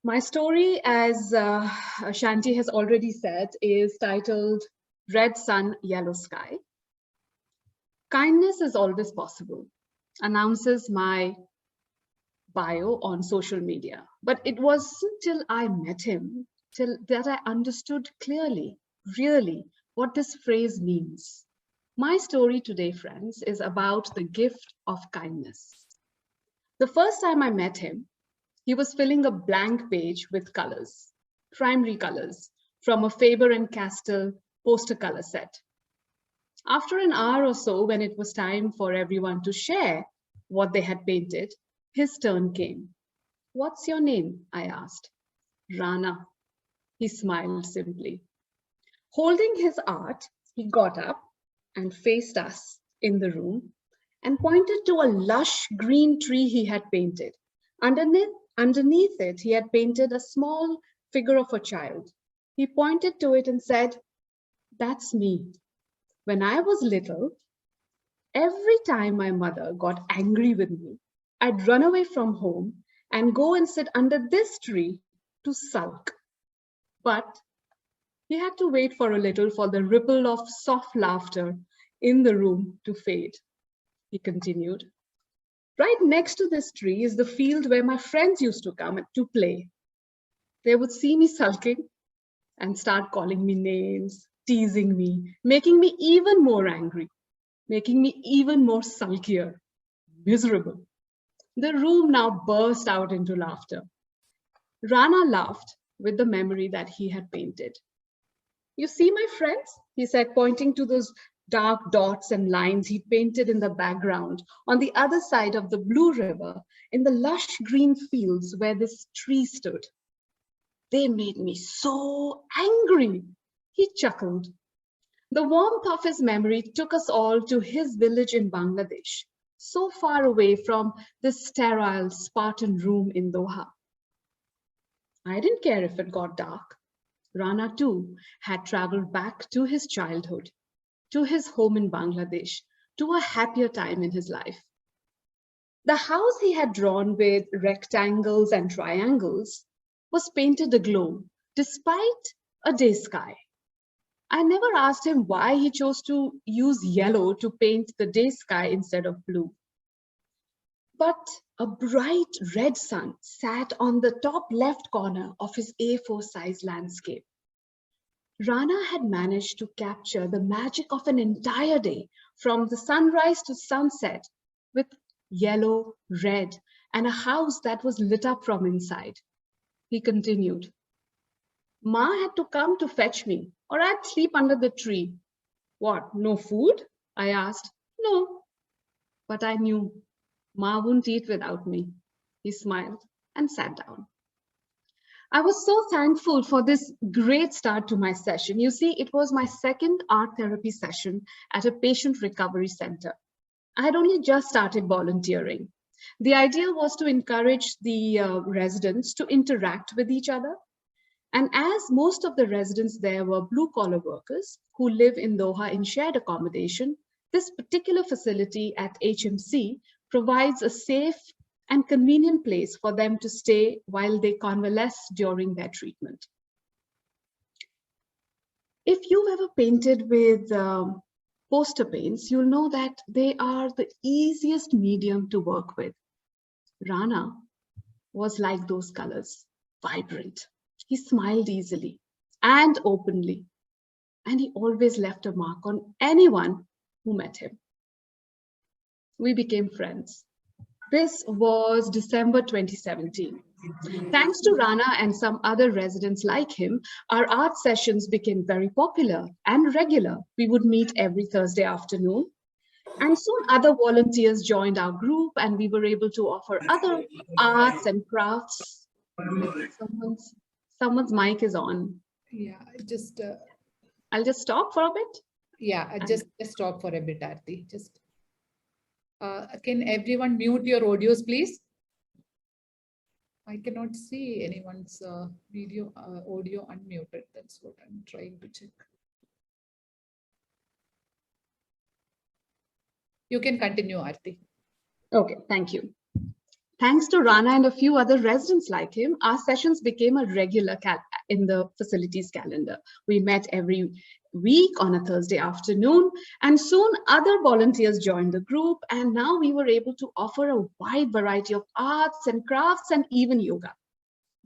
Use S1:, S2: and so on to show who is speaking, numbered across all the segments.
S1: My story, as Shanti has already said, is titled Red Sun, Yellow Sky. Kindness is always possible, announces my bio on social media. But it wasn't till I met him, till that I understood clearly, really, what this phrase means. My story today, friends, is about the gift of kindness. The first time I met him, he was filling a blank page with colors, primary colors, from a Faber and Castell poster color set. After an hour or so, when it was time for everyone to share what they had painted, his turn came. "What's your name?" I asked. "Rana." He smiled simply. Holding his art, he got up and faced us in the room and pointed to a lush green tree he had painted. Underneath it, he had painted a small figure of a child. He pointed to it and said, "That's me. When I was little, every time my mother got angry with me, I'd run away from home and go and sit under this tree to sulk." But he had to wait for a little for the ripple of soft laughter in the room to fade. He continued, "Right next to this tree is the field where my friends used to come to play. They would see me sulking and start calling me names, teasing me, making me even more angry, making me even more sulkier, miserable." The room now burst out into laughter. Rana laughed with the memory that he had painted. "You see, my friends," he said, pointing to those dark dots and lines he'd painted in the background on the other side of the blue river in the lush green fields where this tree stood. "They made me so angry." He chuckled. The warmth of his memory took us all to his village in Bangladesh, so far away from this sterile Spartan room in Doha. I didn't care if it got dark. Rana too had traveled back to his childhood, to his home in Bangladesh, to a happier time in his life. The house he had drawn with rectangles and triangles was painted aglow, despite a day sky. I never asked him why he chose to use yellow to paint the day sky instead of blue. But a bright red sun sat on the top left corner of his A4 size landscape. Rana had managed to capture the magic of an entire day, from the sunrise to sunset, with yellow, red, and a house that was lit up from inside. He continued, "Ma had to come to fetch me, or I'd sleep under the tree." "What, no food?" I asked. "No." But I knew Ma wouldn't eat without me. He smiled and sat down. I was so thankful for this great start to my session. You see, it was my second art therapy session at a patient recovery center. I had only just started volunteering. The idea was to encourage the residents to interact with each other. And as most of the residents there were blue-collar workers who live in Doha in shared accommodation, this particular facility at HMC provides a safe and convenient place for them to stay while they convalesce during their treatment. If you've ever painted with poster paints, you'll know that they are the easiest medium to work with. Rana was like those colors, vibrant. He smiled easily and openly, and he always left a mark on anyone who met him. We became friends. This was December 2017. Thanks to Rana and some other residents like him, our art sessions became very popular and regular. We would meet every Thursday afternoon. And soon other volunteers joined our group, and we were able to offer other arts and crafts. I think someone's mic is on.
S2: Yeah,
S1: I'll just stop for a bit.
S2: Yeah, just stop for a bit, Aarti. Just can everyone mute your audios, please? I cannot see anyone's video audio unmuted. That's what I'm trying to check. You can continue, Aarti.
S1: Okay, thank you. Thanks to Rana and a few other residents like him, our sessions became a regular in the facility's calendar. We met every week on a Thursday afternoon, and soon other volunteers joined the group, and now we were able to offer a wide variety of arts and crafts and even yoga.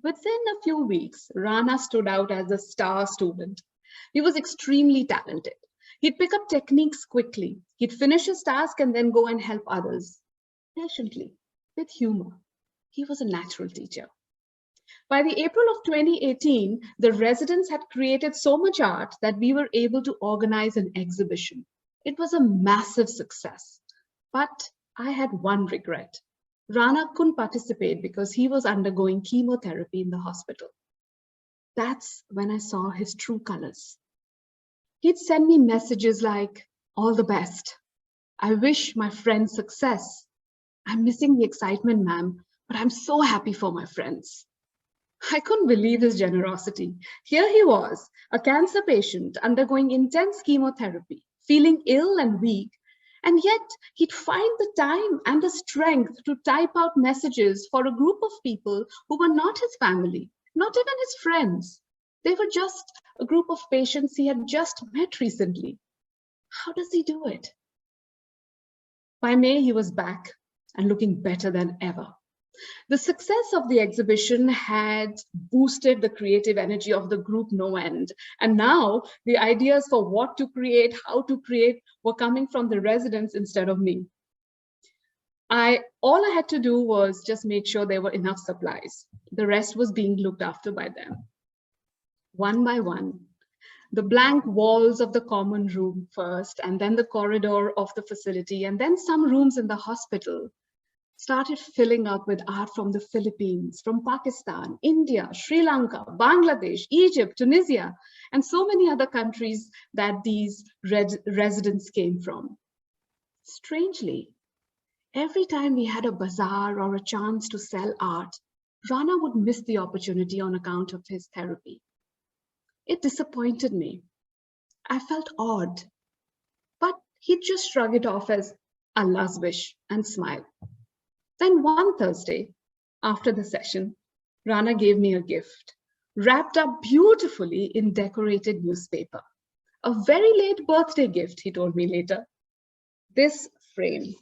S1: Within a few weeks, Rana stood out as a star student. He was extremely talented. He'd pick up techniques quickly. He'd finish his task and then go and help others patiently, with humor. He was a natural teacher. By the April of 2018, the residents had created so much art that we were able to organize an exhibition. It was a massive success. But I had one regret. Rana couldn't participate because he was undergoing chemotherapy in the hospital. That's when I saw his true colors. He'd send me messages like, "All the best. I wish my friends success. I'm missing the excitement, ma'am, but I'm so happy for my friends." I couldn't believe his generosity. Here he was, a cancer patient undergoing intense chemotherapy, feeling ill and weak, and yet he'd find the time and the strength to type out messages for a group of people who were not his family, not even his friends. They were just a group of patients he had just met recently. How does he do it? By May, he was back and looking better than ever. The success of the exhibition had boosted the creative energy of the group no end. And now the ideas for what to create, how to create, were coming from the residents instead of me. All I had to do was just make sure there were enough supplies. The rest was being looked after by them. One by one, the blank walls of the common room first, and then the corridor of the facility, and then some rooms in the hospital started filling up with art from the Philippines, from Pakistan, India, Sri Lanka, Bangladesh, Egypt, Tunisia, and so many other countries that these residents came from. Strangely, every time we had a bazaar or a chance to sell art, Rana would miss the opportunity on account of his therapy. It disappointed me. I felt odd, but he'd just shrug it off as Allah's wish and smile. Then one Thursday, after the session, Rana gave me a gift, wrapped up beautifully in decorated newspaper. A very late birthday gift, he told me later. This frame.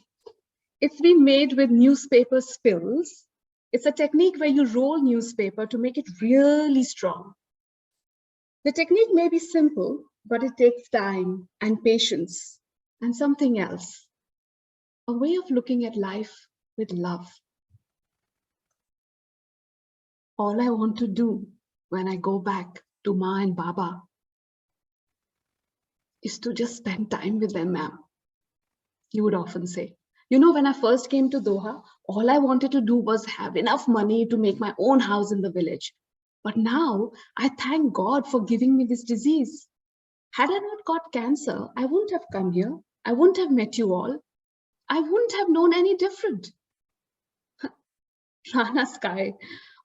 S1: It's been made with newspaper spills. It's a technique where you roll newspaper to make it really strong. The technique may be simple, but it takes time and patience and something else. A way of looking at life with love. All I want to do when I go back to Ma and Baba is to just spend time with them, ma'am. He would often say. You know, when I first came to Doha, all I wanted to do was have enough money to make my own house in the village. But now I thank God for giving me this disease. Had I not got cancer, I wouldn't have come here. I wouldn't have met you all. I wouldn't have known any different. Rana's sky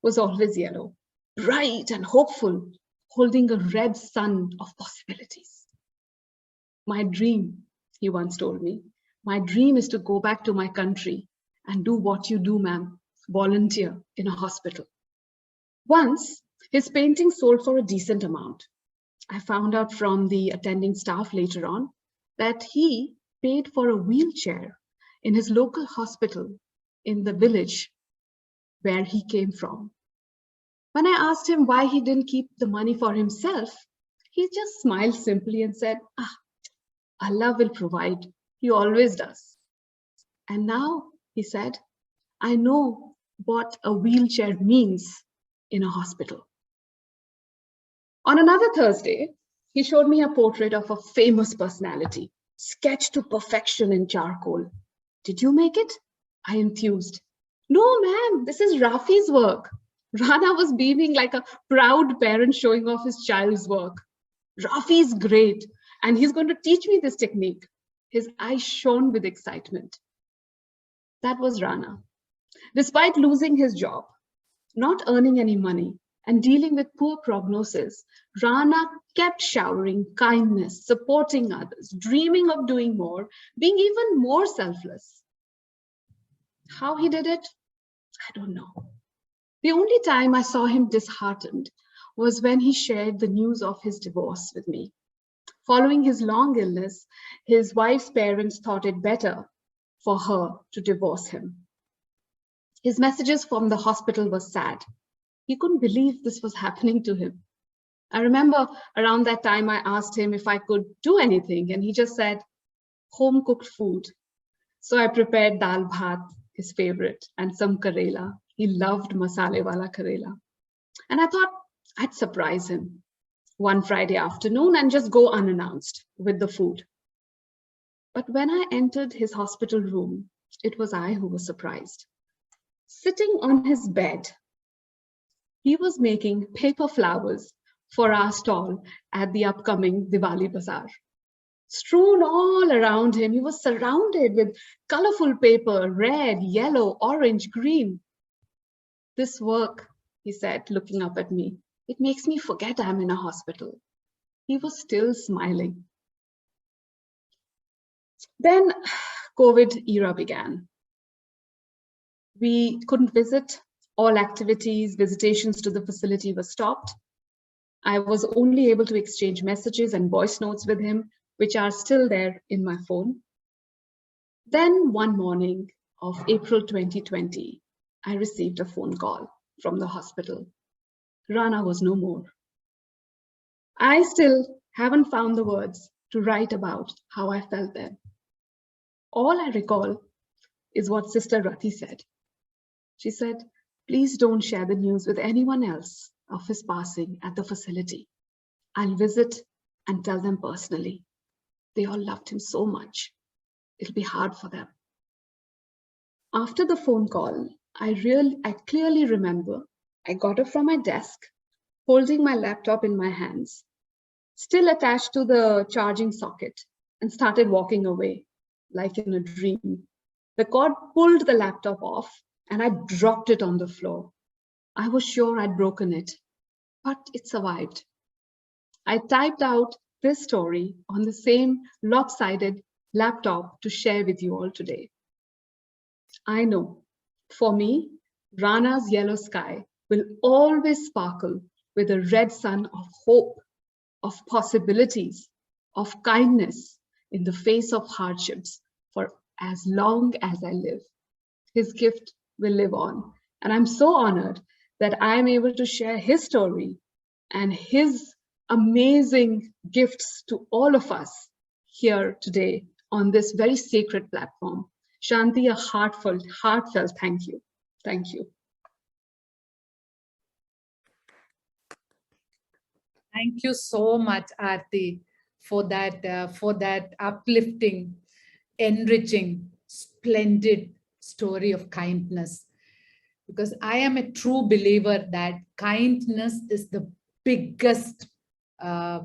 S1: was always yellow, bright and hopeful, holding a red sun of possibilities. My dream, he once told me, my dream is to go back to my country and do what you do, ma'am, volunteer in a hospital. Once, his painting sold for a decent amount. I found out from the attending staff later on that he paid for a wheelchair in his local hospital in the village where he came from. When I asked him why he didn't keep the money for himself, he just smiled simply and said, Allah will provide. He always does. And now, he said, I know what a wheelchair means in a hospital. On another Thursday, he showed me a portrait of a famous personality, sketched to perfection in charcoal. Did you make it? I enthused. No, ma'am, this is Rafi's work. Rana was beaming like a proud parent showing off his child's work. Rafi is great, and he's going to teach me this technique. His eyes shone with excitement. That was Rana. Despite losing his job, not earning any money, and dealing with poor prognosis, Rana kept showering kindness, supporting others, dreaming of doing more, being even more selfless. How he did it? I don't know. The only time I saw him disheartened was when he shared the news of his divorce with me. Following his long illness, his wife's parents thought it better for her to divorce him. His messages from the hospital were sad. He couldn't believe this was happening to him. I remember around that time I asked him if I could do anything, and he just said, home cooked food. So I prepared dal bhat, his favorite, and some karela. He loved masale wala karela. And I thought I'd surprise him one Friday afternoon and just go unannounced with the food. But when I entered his hospital room, it was I who was surprised. Sitting on his bed, he was making paper flowers for our stall at the upcoming Diwali Bazaar. Strewn all around him, he was surrounded with colorful paper, red, yellow, orange, green. This work, he said, looking up at me, it makes me forget I'm in a hospital. He was still smiling. Then COVID era began. We couldn't visit. All activities, visitations to the facility were stopped. I was only able to exchange messages and voice notes with him, which are still there in my phone. Then one morning of April 2020, I received a phone call from the hospital. Rana was no more. I still haven't found the words to write about how I felt then. All I recall is what Sister Rati said. She said, please don't share the news with anyone else of his passing at the facility. I'll visit and tell them personally. They all loved him so much. It'll be hard for them. After the phone call, I clearly remember I got up from my desk, holding my laptop in my hands, still attached to the charging socket, and started walking away like in a dream. The cord pulled the laptop off and I dropped it on the floor. I was sure I'd broken it, but it survived. I typed out this story on the same lopsided laptop to share with you all today. I know, for me, Rana's yellow sky will always sparkle with a red sun of hope, of possibilities, of kindness in the face of hardships for as long as I live. His gift will live on. And I'm so honored that I'm able to share his story and his amazing gifts to all of us here today on this very sacred platform. Shanti, a heartfelt thank you. Thank you.
S2: Thank you so much, Aarti, for that uplifting, enriching, splendid story of kindness. Because I am a true believer that kindness is the biggest, I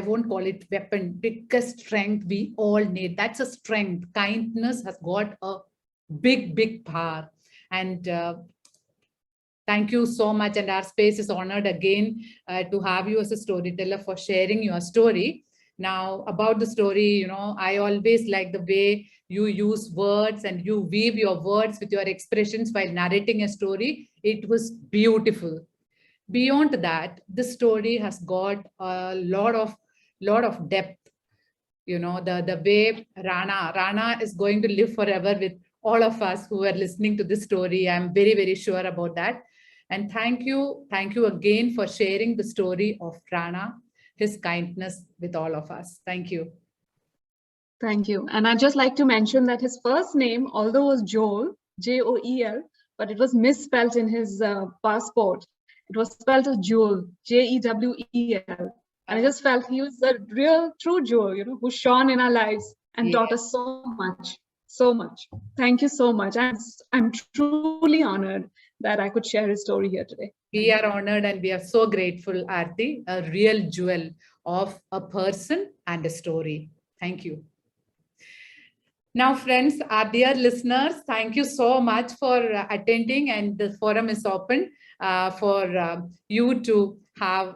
S2: won't call it weapon, biggest strength we all need. That's a strength. Kindness has got a big power. And thank you so much. And our space is honored again to have you as a storyteller for sharing your story. Now, about the story, I always like the way you use words and you weave your words with your expressions while narrating a story. It was beautiful. Beyond that, this story has got a lot of depth. The way Rana is going to live forever with all of us who are listening to this story. I'm very sure about that. And thank you again for sharing the story of Rana, his kindness with all of us. Thank you.
S1: Thank you. And I'd just like to mention that his first name, although was Joel, Joel, but it was misspelled in his passport. It was spelled as Jewel, Jewel. And I just felt he was a real, true Jewel, who shone in our lives and taught us so much. So much. Thank you so much. I'm truly honored that I could share his story here today.
S2: We are honored and we are so grateful, Aarti, a real jewel of a person and a story. Thank you. Now, friends, our dear listeners, thank you so much for attending, and the forum is open for you to have,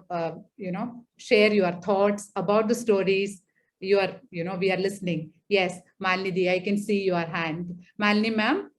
S2: share your thoughts about the stories. We are listening. Yes, Malini, I can see your hand. Malini, ma'am,